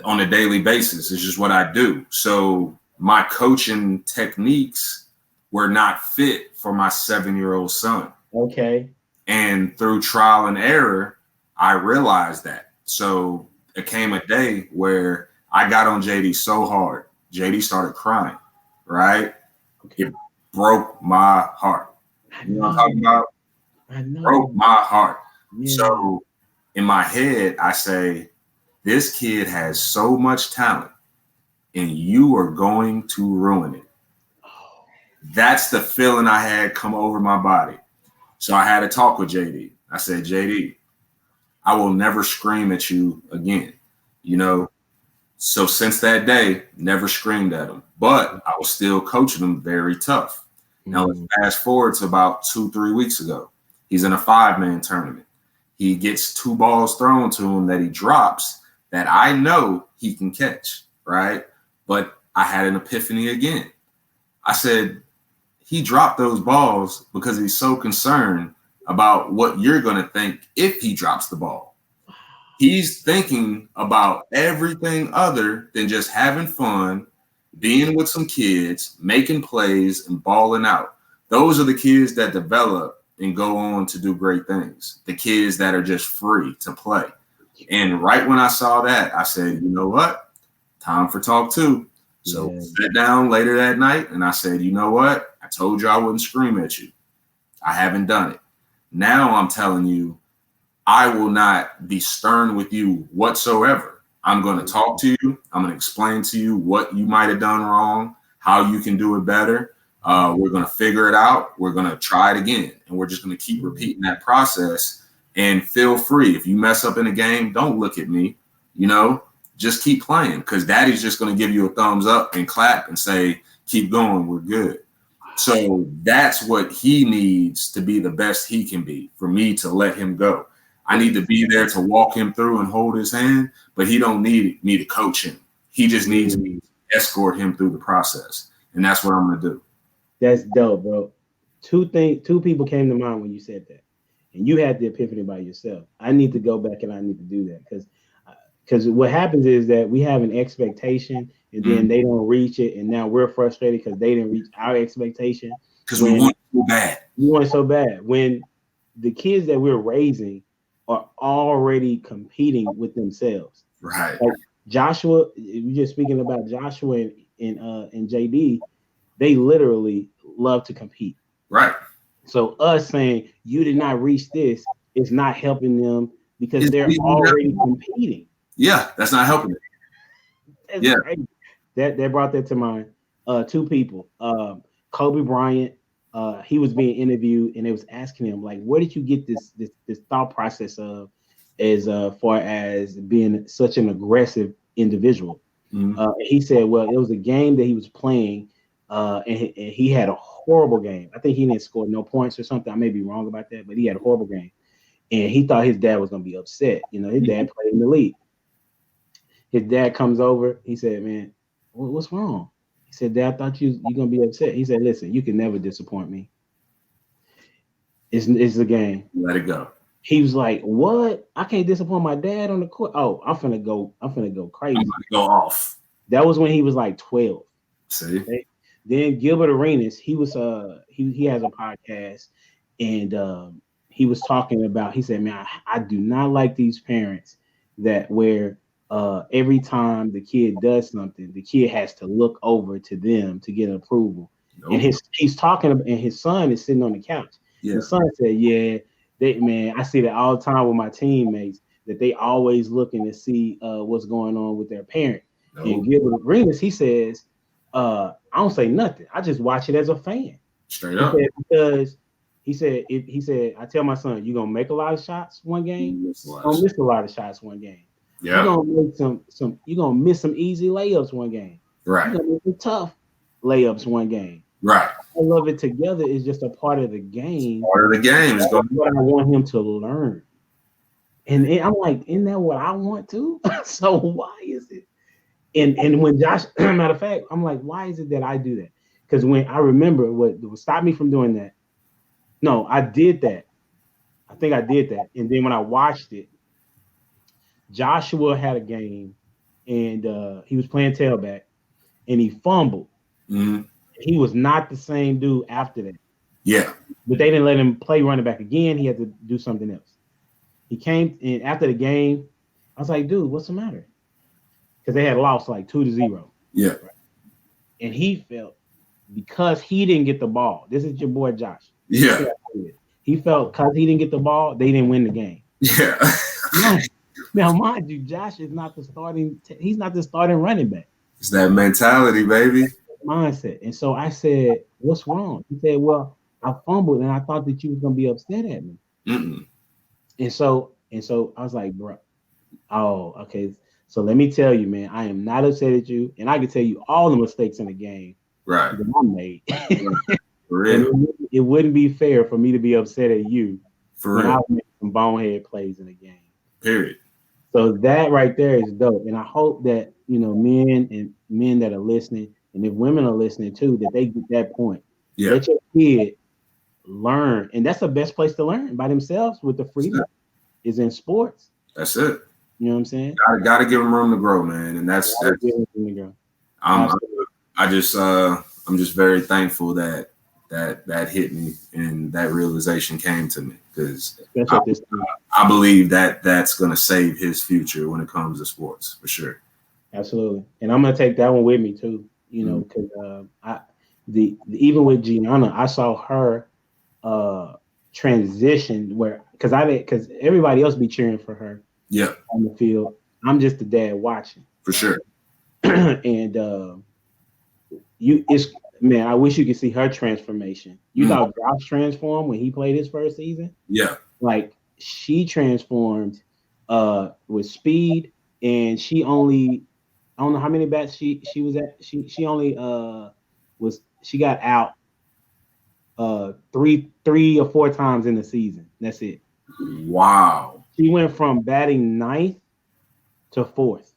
on a daily basis. It's just what I do. So my coaching techniques were not fit for my 7-year-old son. Okay. And through trial and error, I realized that. So it came a day where I got on JD so hard. JD started crying, right? Okay. It broke my heart. You know what I'm talking about? I know. Broke my heart. Yeah. So in my head, I say, this kid has so much talent and you are going to ruin it. That's the feeling I had come over my body. So I had a talk with JD. I said, JD, I will never scream at you again. You know, so since that day, never screamed at him, but I was still coaching him very tough. Now let's fast forward to about 2-3 weeks ago. He's in a 5-man tournament. He gets 2 balls thrown to him that he drops that I know he can catch, right? But I had an epiphany again. I said, he dropped those balls because he's so concerned about what you're going to think if he drops the ball. He's thinking about everything other than just having fun, being with some kids, making plays, and balling out. Those are the kids that develop and go on to do great things. The kids that are just free to play. And right when I saw that, I said, you know what? Time for talk 2. So sat down later that night and I said, you know what? I told you I wouldn't scream at you. I haven't done it. Now I'm telling you, I will not be stern with you whatsoever. I'm going to talk to you. I'm going to explain to you what you might have done wrong, how you can do it better. We're going to figure it out. We're going to try it again. And we're just going to keep repeating that process. And feel free. If you mess up in a game, don't look at me. You know, just keep playing because daddy's just going to give you a thumbs up and clap and say, keep going. We're good. So that's what he needs to be the best he can be for me to let him go. I need to be there to walk him through and hold his hand, but he don't need me to coach him. He just needs me to escort him through the process. And that's what I'm going to do. That's dope, bro. Two people came to mind when you said that. And you had the epiphany by yourself. I need to go back and I need to do that because what happens is that we have an expectation and then they don't reach it, and now we're frustrated because they didn't reach our expectation. Because we want it so bad. We want it so bad. When the kids that we're raising are already competing with themselves, right? Like Joshua, you're just speaking about Joshua and JD. They literally love to compete, right? So us saying you did not reach this is not helping them because they're already competing. Yeah, that's not helping them. That's crazy. That brought that to mind. 2 people. Kobe Bryant, he was being interviewed and they was asking him, like, where did you get this thought process of as far as being such an aggressive individual? He said, well, it was a game that he was playing and he had a horrible game. I think he didn't score no points or something. I may be wrong about that, but he had a horrible game. And he thought his dad was going to be upset. You know, his dad played in the league. His dad comes over. He said, man, what's wrong? He said, Dad, I thought you're going to be upset. He said, listen, you can never disappoint me. It's the game. Let it go. He was like, what? I can't disappoint my dad on the court. Oh, I'm finna go crazy. I'm gonna go off. That was when he was like 12. See? Okay? Then Gilbert Arenas, he was he has a podcast, and he was talking about, he said, man, I do not like these parents that where every time the kid does something, the kid has to look over to them to get approval. Nope. And he's talking, and his son is sitting on the couch. Yeah. The son said, yeah, man, I see that all the time with my teammates, that they always looking to see what's going on with their parent. Nope. And Gilbert Arenas, he says, I don't say nothing. I just watch it as a fan. Straight up. Because he said, I tell my son, you're gonna make a lot of shots one game, you're gonna miss a lot of shots one game. Yeah. You're gonna make you're gonna miss some easy layups one game. Right. You're gonna make some tough layups one game. Right. All of it together is just a part of the game. Part of the game is what I want him to learn. And I'm like, isn't that what I want to? So why is it? And when Josh, matter of fact, I'm like, why is it that I do that? Because when I remember what stopped me from doing that. No, I did that. I think I did that. And then when I watched it, Joshua had a game, and he was playing tailback, and he fumbled. Mm-hmm. He was not the same dude after that. Yeah. But they didn't let him play running back again. He had to do something else. He came in after the game. I was like, dude, what's the matter? Because they had lost like 2-0. Yeah. Right? And he felt because he didn't get the ball. This is your boy Josh. Yeah. He felt because he didn't get the ball, they didn't win the game. Yeah. Now, mind you, Josh is not the starting. He's not the starting running back. It's that mentality, baby. Mindset. And so I said, what's wrong? He said, well, I fumbled and I thought that you was gonna be upset at me. Mm-mm. And so I was like, bro, oh, okay. So let me tell you, man, I am not upset at you, and I can tell you all the mistakes in the game that I made. For real. It wouldn't be fair for me to be upset at you for when real. I made some bonehead plays in the game. Period. So that right there is dope. And I hope that, men that are listening, and if women are listening too, that they get that point. Yeah. Let your kid learn. And that's the best place to learn by themselves with the freedom is in sports. That's it. You know what I'm saying? Gotta give them room to grow, man. And that's I'm just very thankful that hit me and that realization came to me, because I believe that that's going to save his future when it comes to sports for sure. Absolutely. And I'm going to take that one with me too, because even with Gianna, I saw her transition because everybody else be cheering for her. Yeah. On the field. I'm just the dad watching. For sure. And I wish you could see her transformation. You saw Josh transform when he played his first season? Yeah. Like she transformed with speed, and she only, I don't know how many bats she was at. She only she got out 3 or 4 times in the season. That's it. Wow. She went from batting 9th to 4th.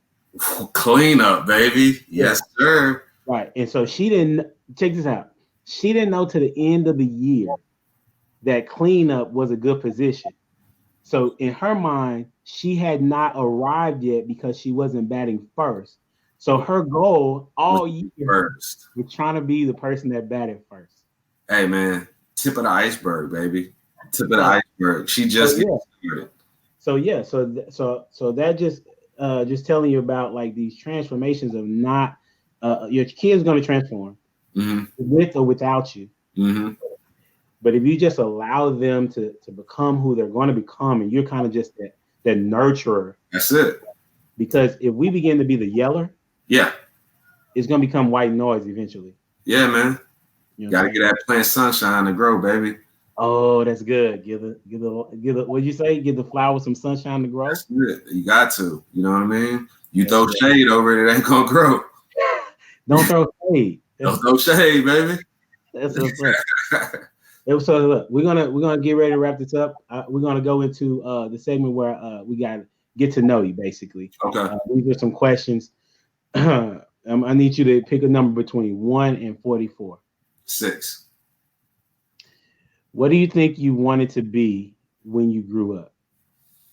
Clean up, baby. Yes, sir. Right. And so she didn't, check this out. She didn't know to the end of the year that cleanup was a good position. So in her mind, she had not arrived yet because she wasn't batting first. So her goal all year was trying to be the person that batted first. Hey, man, tip of the iceberg, baby. Tip of the iceberg. She just gets started. So that just telling you about like these transformations of not your kid's going to transform with or without you. Mm-hmm. But if you just allow them to become who they're going to become, and you're kind of just that nurturer. That's it. Because if we begin to be the yeller, it's going to become white noise eventually. Yeah, man. You got to get that plant sunshine to grow, baby. Oh, that's good. Give the what'd you say? Give the flower some sunshine to grow. That's good. You got to. You know what I mean? You throw shade over it, it ain't gonna grow. Don't throw shade. No shade, baby. That's what's up. So look, we're gonna get ready to wrap this up. We're gonna go into the segment where we got to get to know you, basically. Okay. These are some questions. I need you to pick a number between 1 and 44. 6. What do you think you wanted to be when you grew up?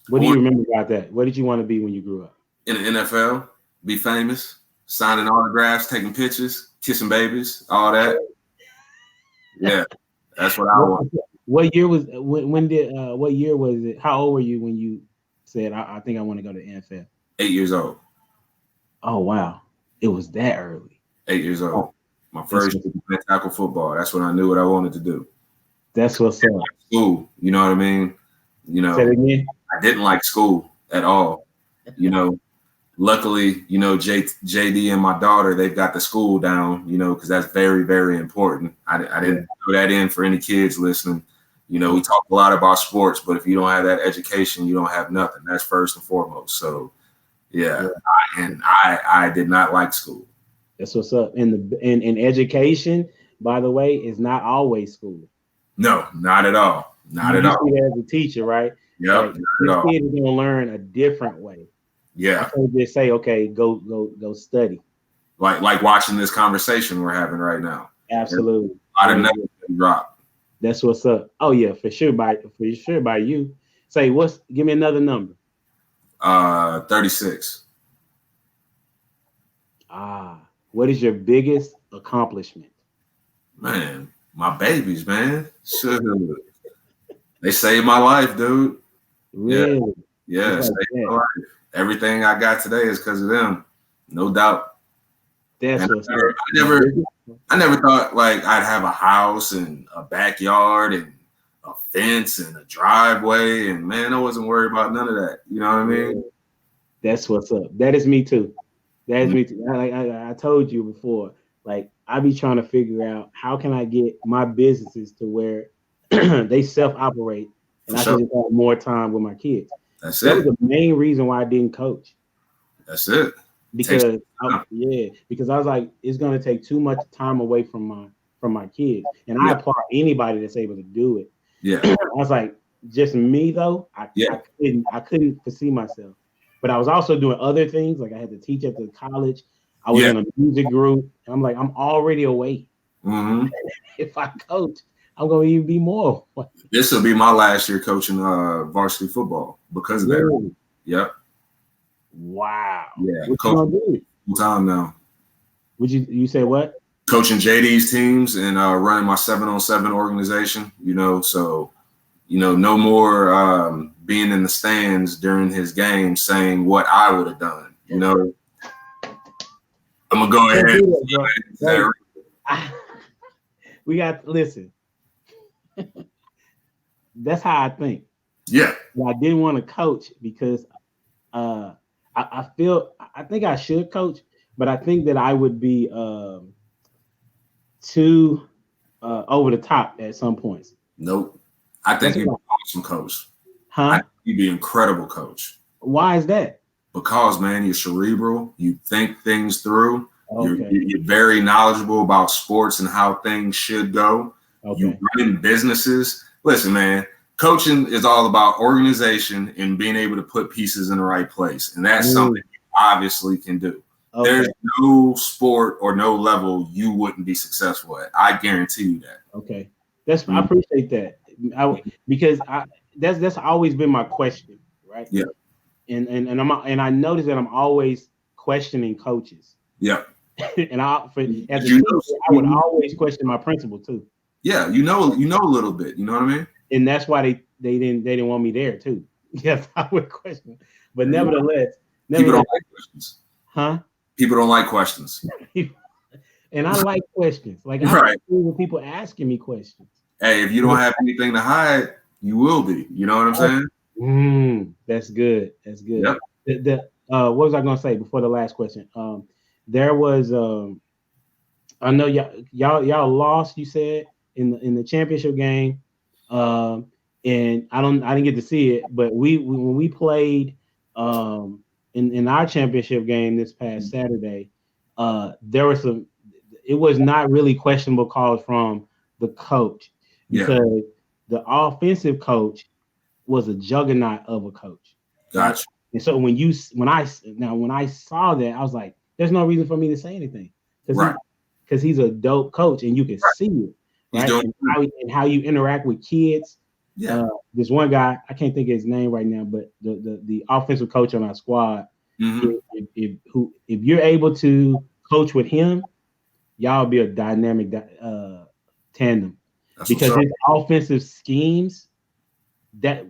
What do you remember about that? What did you want to be when you grew up? In the NFL, be famous, signing autographs, taking pictures, kissing babies, all that. Yeah, that's what I want. What year was what year was it? How old were you when you said I think I want to go to NFL? 8 years old. Oh wow, it was that early. 8 years old. My first year tackle football. That's when I knew what I wanted to do. That's what's up. School, you know what I mean? You know, I didn't like school at all. You know, luckily, you know, JD and my daughter, they've got the school down, you know, because that's very, very important. I didn't throw that in for any kids listening. You know, we talk a lot about sports, but if you don't have that education, you don't have nothing. That's first and foremost. So, yeah. I did not like school. That's what's up. And education, by the way, is not always school. No, not at all. Not at all. You see that as a teacher, right? Yep. Like, kids are gonna learn a different way. Yeah. I can't just say, okay, go study. Like watching this conversation we're having right now. Absolutely. A lot of nuggets drop. That's what's up. Oh yeah, for sure by you. Say give me another number. 36. What is your biggest accomplishment? Man, my babies, man. They saved my life, dude. Really? Yeah, saved my life. Everything I got today is because of them, no doubt. That's what's up. I never thought like I'd have a house and a backyard and a fence and a driveway, and man, I wasn't worried about none of that. You know what I mean? That's what's up. That is me too. That is me too. I told you before, like I be trying to figure out how can I get my businesses to where they self-operate and I can just have more time with my kids. That was the main reason why I didn't coach. That's it. Because I was like, it's gonna take too much time away from my kids, and I applaud anybody that's able to do it. Yeah, I was like, just me though, I couldn't foresee myself. But I was also doing other things, like I had to teach at the college. I was in a music group, and I'm like, I'm already awake. Mm-hmm. If I coach, I'm gonna even be more. This will be my last year coaching varsity football because of that. Yep. Wow. Yeah. What you gonna do? Full time now. Would you say what? Coaching JD's teams and running my 7-on-7 organization. You know, so no more being in the stands during his game saying what I would have done. You know, I'm gonna go ahead. We got listen. That's how I think. Yeah. I didn't want to coach because I think I should coach, but I think that I would be too over the top at some points. Nope. I think you'd be an awesome coach. Huh? You'd be an incredible coach. Why is that? Because, man, you're cerebral. You think things through. Okay. You're very knowledgeable about sports and how things should go. Okay. You run businesses. Listen, man, coaching is all about organization and being able to put pieces in the right place. And that's something you obviously can do. Okay. There's no sport or no level you wouldn't be successful at. I guarantee you that. Okay. I appreciate that. Because that's always been my question, right? Yeah. And I notice that I'm always questioning coaches. Yeah. And as a teacher, I would always question my principal too. Yeah, you know a little bit. You know what I mean? And that's why they didn't want me there too. Yes, I would question. But nevertheless, people don't like questions. Huh? People don't like questions. And I like questions. Like I like when people asking me questions. Hey, if you don't have anything to hide, you will be. You know what I'm saying? That's good. That's good. Yep. What was I gonna say before the last question? There was I know y'all lost, you said, in the championship game. And I didn't get to see it, but when we played in our championship game this past Saturday, there were it was not really questionable calls from the coach because the offensive coach was a juggernaut of a coach. Right? Gotcha. And so when I saw that, I was like, there's no reason for me to say anything because he's a dope coach and you can see it, right? And how you interact with kids. Yeah. This one guy, I can't think of his name right now, but the offensive coach on our squad, if you're able to coach with him, y'all be a dynamic tandem. That's because his offensive schemes that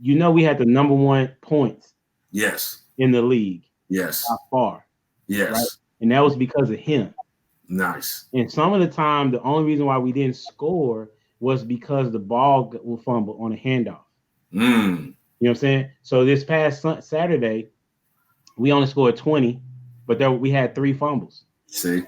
we had the number 1 points in the league by far. Right? And that was because of him. Nice. And some of the time, the only reason why we didn't score was because the ball will fumble on a handoff. You know what I'm saying? So this past Saturday, we only scored 20, but we had 3 fumbles. See,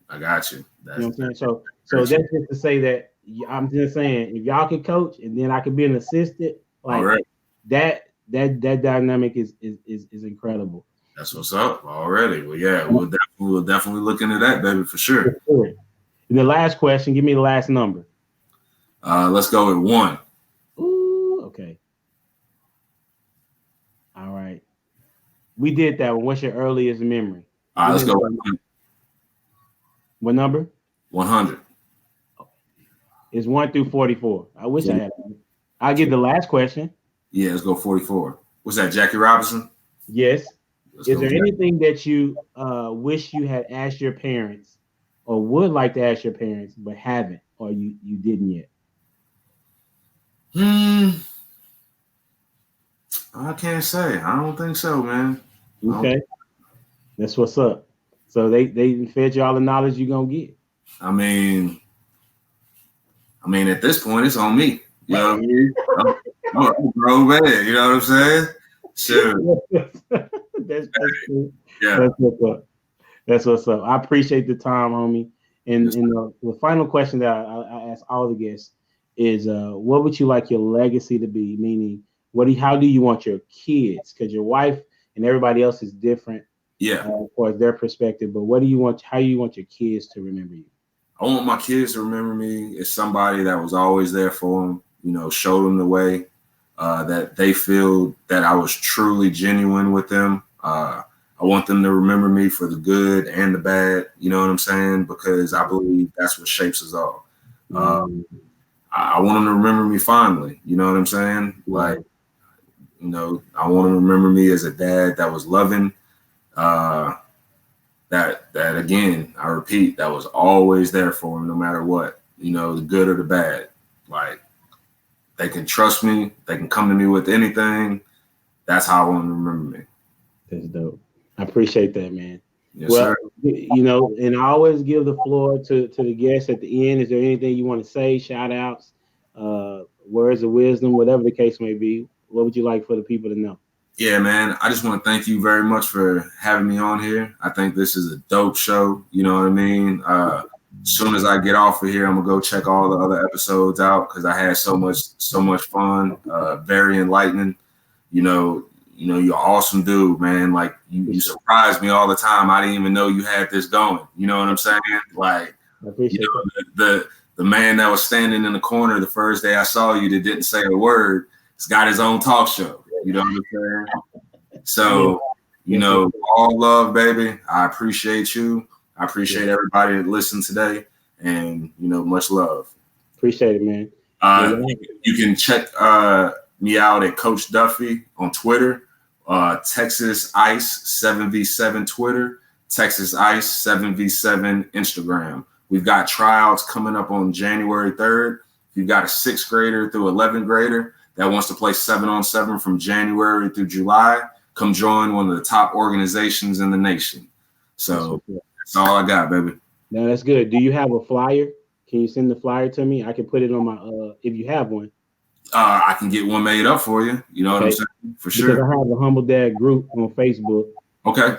I got you. You know what I'm saying? So that's just to say that I'm just saying if y'all could coach and then I could be an assistant, like that dynamic is incredible. That's what's up already. Well, yeah, we'll definitely look into that, baby, for sure. And the last question, give me the last number. Let's go with 1. Ooh, okay. All right. We did that one. What's your earliest memory? All right, let's go with 1. What number? 100. It's 1 through 44. I wish I had one. I'll get the last question. Yeah, let's go 44. What's that, Jackie Robinson? Yes. Is there anything that you wish you had asked your parents or would like to ask your parents but haven't or you didn't yet? I can't say. I don't think so, man. Okay. That's what's up. So they fed you all the knowledge you're going to get. I mean, at this point, it's on me. You know what I mean? I'm a grown man. You know what I'm saying? Sure. That's cool. Yeah. That's what's up. I appreciate the time, homie. And the final question that I ask all the guests is, what would you like your legacy to be? Meaning, how do you want your kids? Because your wife and everybody else is different. Yeah. As far as their perspective, but how do you want your kids to remember you? I want my kids to remember me as somebody that was always there for them, showed them the way, that they feel that I was truly genuine with them. I want them to remember me for the good and the bad, you know what I'm saying? Because I believe that's what shapes us all. I want them to remember me fondly, you know what I'm saying? Like, I want them to remember me as a dad that was loving, that again, I repeat, that was always there for them no matter what, the good or the bad. Like, they can trust me. They can come to me with anything. That's how I want them to remember me. That's dope. I appreciate that, man. Yes, sir. And I always give the floor to the guests at the end. Is there anything you want to say, shout outs, words of wisdom, whatever the case may be? What would you like for the people to know? Yeah, man, I just want to thank you very much for having me on here. I think this is a dope show. You know what I mean? As soon as I get off of here, I'm gonna go check all the other episodes out because I had so much fun. Very enlightening. You're an awesome dude, man. Like you surprise me all the time. I didn't even know you had this going. You know what I'm saying? Like, the man that was standing in the corner the first day I saw you that didn't say a word, has got his own talk show. You know what I'm saying? So, all love, baby. I appreciate you. I appreciate everybody that listened today, and much love. Appreciate it, man. You can check me out at Coach Duffy on Twitter, Texas Ice 7v7 Twitter, Texas Ice 7v7 Instagram. We've got tryouts coming up on January 3rd. If you've got a 6th grader through 11th grader that wants to play 7-on-7 from January through July, come join one of the top organizations in the nation. So that's all I got, baby. No, that's good. Do you have a flyer? Can you send the flyer to me? I can put it on my if you have one. I can get one made up for you. You know what I'm saying? For sure. Because I have a Humble Dad group on Facebook. Okay.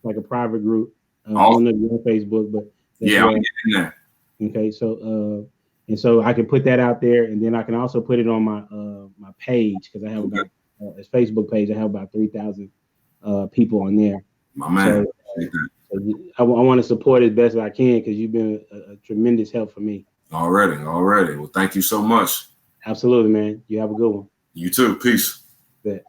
Like a private group. I don't know if you're on Facebook, but yeah, I'm getting in there. Okay, so and so I can put that out there, and then I can also put it on my my page because I have about this Facebook page. I have about 3,000 people on there. My man. So I want to support as best as I can because you've been a tremendous help for me. Already. Well, thank you so much. Absolutely, man. You have a good one. You too. Peace. Bet.